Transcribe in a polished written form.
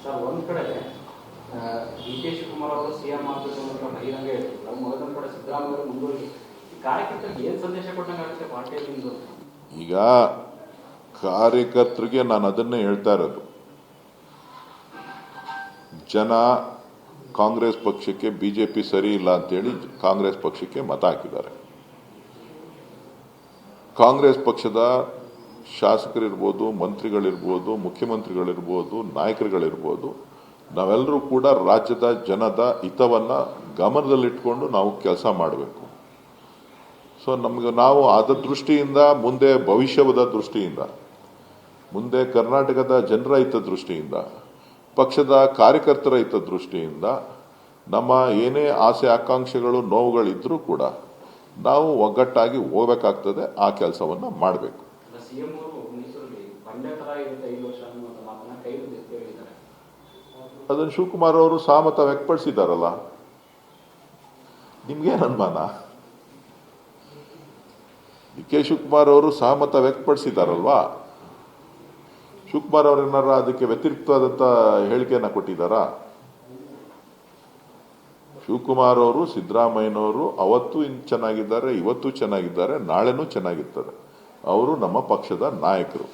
Sir, ಒಂದು ಕಡೆ D K Shivakumar ಅವರು ಸಿಎಂ ಆಗಬೇಕು ಅಂತ ಬಹಿರಂಗ ಹೇಳ್ತಿದ್ರು. ಮಗದೊಂದು ಕಡೆ ಸಿದ್ದರಾಮಯ್ಯ ಅವರು ಮುಂದುವರಿಸಿ ಕಾರ್ಯಕರ್ತರಿಗೆ ಏನು ಸಂದೇಶ ಕೊಟ್ಟಂಗೆ ಆಗುತ್ತೆ ಪಾರ್ಟಿಯಲ್ಲಿ? ಈಗ ಕಾರ್ಯಕರ್ತರಿಗೆ ನಾನು ಅದನ್ನೇ ಹೇಳ್ತಾ ಇರೋದು, ಜನ ಕಾಂಗ್ರೆಸ್ ಪಕ್ಷಕ್ಕೆ ಬಿಜೆಪಿ ಸರಿ ಇಲ್ಲ ಅಂತೇಳಿ ಕಾಂಗ್ರೆಸ್ ಪಕ್ಷಕ್ಕೆ ಮತ ಹಾಕಿದ್ದಾರೆ. ಕಾಂಗ್ರೆಸ್ ಪಕ್ಷದ ಶಾಸಕರಿರ್ಬೋದು, ಮಂತ್ರಿಗಳಿರ್ಬೋದು, ಮುಖ್ಯಮಂತ್ರಿಗಳಿರ್ಬೋದು, ನಾಯಕರುಗಳಿರ್ಬೋದು, ನಾವೆಲ್ಲರೂ ಕೂಡ ರಾಜ್ಯದ ಜನದ ಹಿತವನ್ನ ಗಮನದಲ್ಲಿಟ್ಕೊಂಡು ನಾವು ಕೆಲಸ ಮಾಡಬೇಕು. ಸೊ ನಾವು ಆದ ದೃಷ್ಟಿಯಿಂದ, ಮುಂದೆ ಭವಿಷ್ಯದ ದೃಷ್ಟಿಯಿಂದ, ಮುಂದೆ ಕರ್ನಾಟಕದ ಜನರ ಹಿತ ದೃಷ್ಟಿಯಿಂದ, ಪಕ್ಷದ ಕಾರ್ಯಕರ್ತರ ಹಿತ ದೃಷ್ಟಿಯಿಂದ ನಮ್ಮ ಏನೇ ಆಸೆ ಆಕಾಂಕ್ಷೆಗಳು ನೋವುಗಳಿದ್ರೂ ಕೂಡ ನಾವು ಒಗ್ಗಟ್ಟಾಗಿ ಹೋಗಬೇಕಾಗ್ತದೆ. ಆ ಕೆಲಸವನ್ನ ಮಾಡಬೇಕು. ಅದನ್ನು ಶಿವಕುಮಾರ್ ಅವರು ಸಹಮತ ವ್ಯಕ್ತಪಡಿಸಿದಾರಲ್ಲ, ನಿಮ್ಗೇನು ಅನುಮಾನ? ಡಿ ಕೆ ಶಿವಕುಮಾರ್ ಅವರು ಸಹಮತ ವ್ಯಕ್ತಪಡಿಸಿದಾರಲ್ವಾ? ಶಿವಕುಮಾರ್ ಅವರೇನಾರ ಅದಕ್ಕೆ ವ್ಯತಿರಿಕ್ತವಾದಂತ ಹೇಳಿಕೆಯನ್ನ ಕೊಟ್ಟಿದ್ದಾರಾ? ಶಿವಕುಮಾರ್ ಅವರು, ಸಿದ್ದರಾಮಯ್ಯನವರು ಅವತ್ತು ಚೆನ್ನಾಗಿದ್ದಾರೆ, ಇವತ್ತು ಚೆನ್ನಾಗಿದ್ದಾರೆ, ನಾಳೆನೂ ಚೆನ್ನಾಗಿರ್ತಾರೆ. ಅವರು ನಮ್ಮ ಪಕ್ಷದ ನಾಯಕರು.